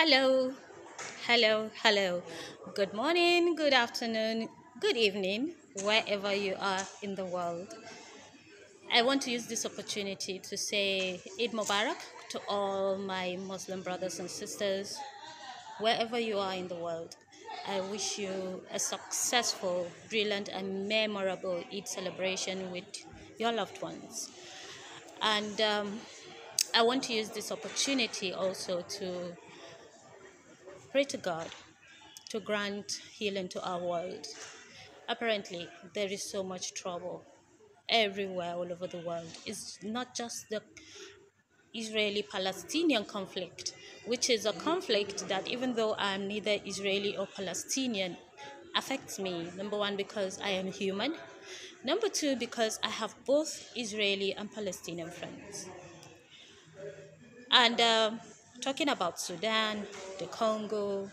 Hello, hello. Good morning, good afternoon, good evening, wherever you are in the world. I want to use this opportunity to say Eid Mubarak to all my Muslim brothers and sisters, wherever you are in the world. I wish you a successful, brilliant, and memorable Eid celebration with your loved ones. And I want to use this opportunity also to pray to God to grant healing to our world. Apparently, there is so much trouble everywhere all over the world. It's not just the Israeli Palestinian conflict, which is a conflict that, even though I'm neither Israeli or Palestinian, affects me. Number one, because I am human. Number two, because I have both Israeli and Palestinian friends. And talking about Sudan, the Congo,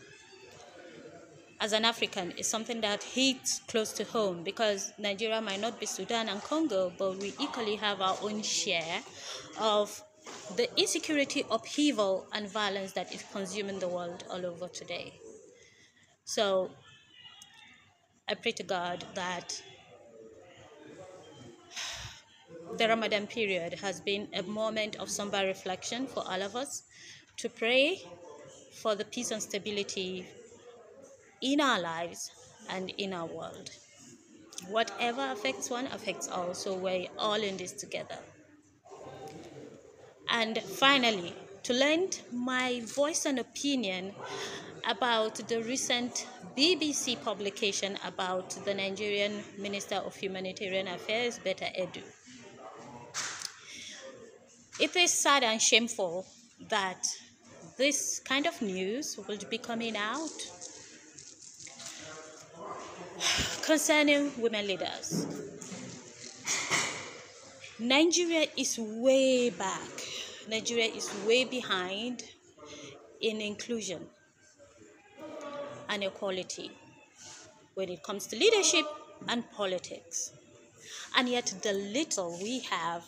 as an African, is something that hits close to home because Nigeria might not be Sudan and Congo, but we equally have our own share of the insecurity, upheaval, and violence that is consuming the world all over today. So I pray to God that the Ramadan period has been a moment of somber reflection for all of us to pray for the peace and stability in our lives and in our world. Whatever affects one affects all, so we're all in this together. And finally, to lend my voice and opinion about the recent BBC publication about the Nigerian Minister of Humanitarian Affairs, Betta Edu. It is sad and shameful that this kind of news will be coming out concerning women leaders. Nigeria is way back. Nigeria is way behind in inclusion and equality when it comes to leadership and politics. And yet the little we have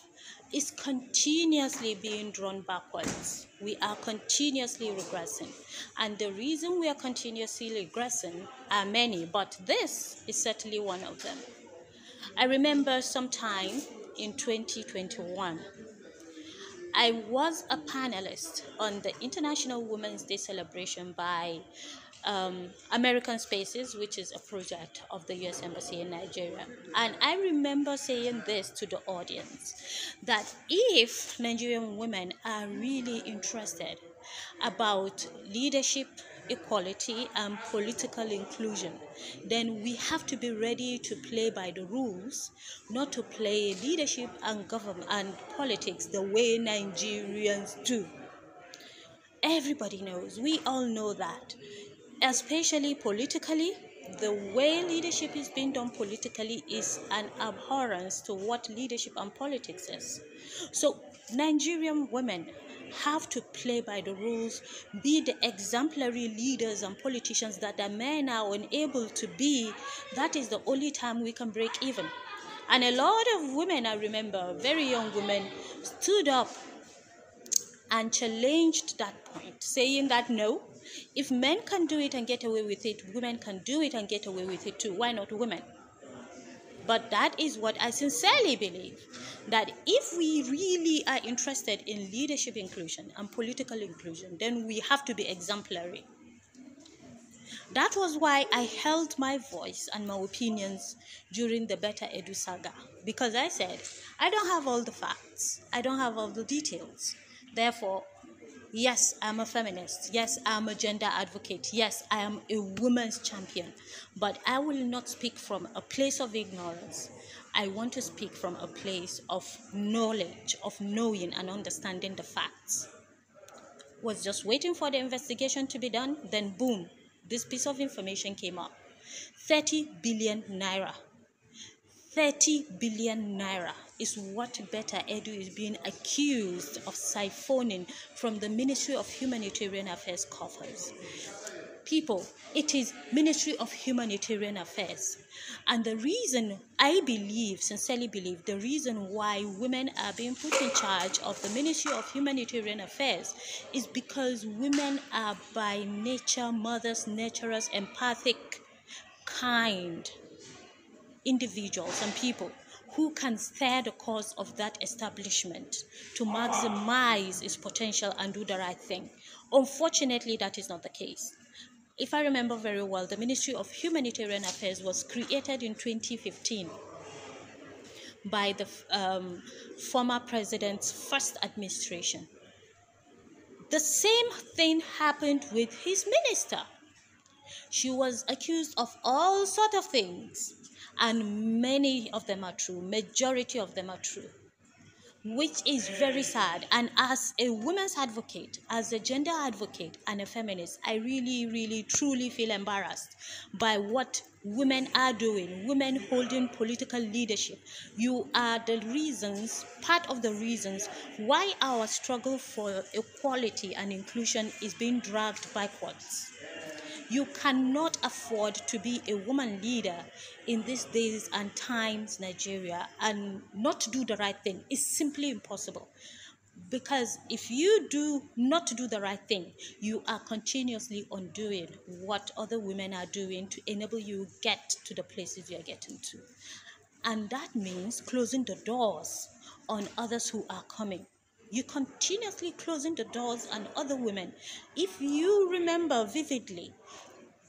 is continuously being drawn backwards. We are continuously regressing. And the reason we are continuously regressing are many, but this is certainly one of them. I remember sometime in 2021, I was a panelist on the International Women's Day celebration by American Spaces, which is a project of the U.S. Embassy in Nigeria. And I remember saying this to the audience, that if Nigerian women are really interested about leadership, equality, and political inclusion, then we have to be ready to play by the rules, not to play leadership and government and politics the way Nigerians do. Everybody knows, we all know that, especially politically, the way leadership is being done politically is an abhorrence to what leadership and politics is. So Nigerian women have to play by the rules, be the exemplary leaders and politicians that the men are unable to be. That is the only time we can break even. And a lot of women, I remember, very young women, stood up and challenged that point, saying that no, if men can do it and get away with it, women can do it and get away with it too. Why not women? But that is what I sincerely believe, that if we really are interested in leadership inclusion and political inclusion, then we have to be exemplary. That was why I held my voice and my opinions during the Betta Edu saga, because I said, I don't have all the facts, I don't have all the details. Therefore, yes, I'm a feminist. Yes, I'm a gender advocate. Yes, I am a woman's champion. But I will not speak from a place of ignorance. I want to speak from a place of knowledge, of knowing and understanding the facts. Was just waiting for the investigation to be done, then boom, this piece of information came up. 30 billion naira. 30 billion naira is what Betta Edu is being accused of siphoning from the Ministry of Humanitarian Affairs coffers. people, it is Ministry of Humanitarian Affairs. And the reason, I believe, sincerely believe, the reason why women are being put in charge of the Ministry of Humanitarian Affairs is because women are by nature mothers, nurturers, empathic, kind individuals and people who can steer the course of that establishment to maximize its potential and do the right thing. Unfortunately, that is not the case. If I remember very well, the Ministry of Humanitarian Affairs was created in 2015 by the former president's first administration. The same thing happened with his minister. She was accused of all sorts of things, and many of them are true, majority of them are true, which is very sad. And as a women's advocate, as a gender advocate and a feminist, I really truly feel embarrassed by what women are doing, women holding political leadership. You are the reasons, part of the reasons why our struggle for equality and inclusion is being dragged backwards. You cannot afford to be a woman leader in these days and times, Nigeria, and not do the right thing. It's simply impossible. Because if you do not do the right thing, you are continuously undoing what other women are doing to enable you get to the places you are getting to. And that means closing the doors on others who are coming. You continuously closing the doors on other women. If you remember vividly,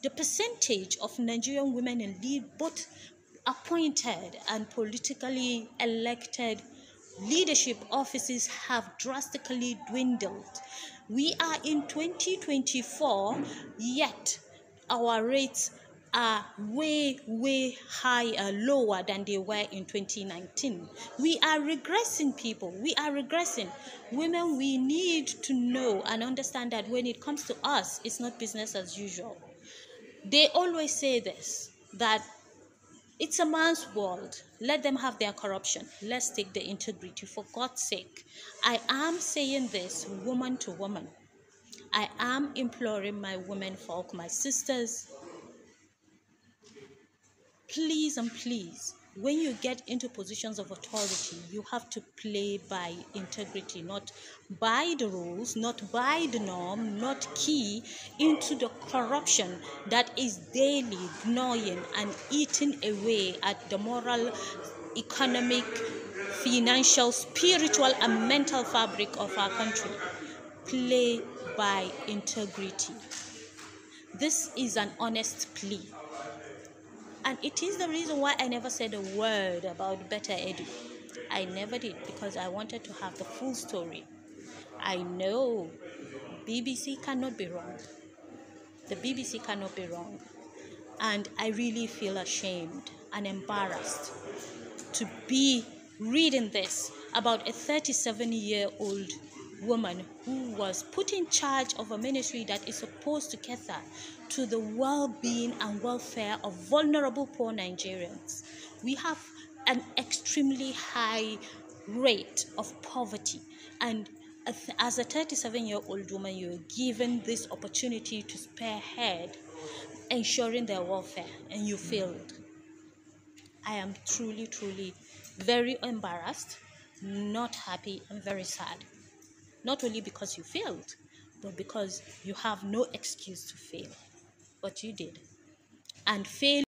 the percentage of Nigerian women in lead, both appointed and politically elected leadership offices, have drastically dwindled. We are in 2024, yet our rates are way higher, lower than they were in 2019. We are regressing, people. We are regressing. Women, we need to know and understand that when it comes to us, it's not business as usual. They always say this, that it's a man's world. Let them have their corruption. Let's take the integrity. For God's sake, I am saying this woman to woman. I am imploring my women folk, my sisters, please and please, when you get into positions of authority, you have to play by integrity, not by the rules, not by the norm, not key into the corruption that is daily gnawing and eating away at the moral, economic, financial, spiritual, and mental fabric of our country. Play by integrity. This is an honest plea. And it is the reason why I never said a word about Better Edu. I never did, because I wanted to have the full story. I know BBC cannot be wrong. The BBC cannot be wrong. And I really feel ashamed and embarrassed to be reading this about a 37-year-old woman who was put in charge of a ministry that is supposed to cater to the well-being and welfare of vulnerable poor Nigerians. We have an extremely high rate of poverty, and as a 37-year-old woman, you're given this opportunity to spearhead ensuring their welfare, and you failed. I am truly very embarrassed, not happy, and very sad. Not only because you failed, but because you have no excuse to fail. But you did. And fail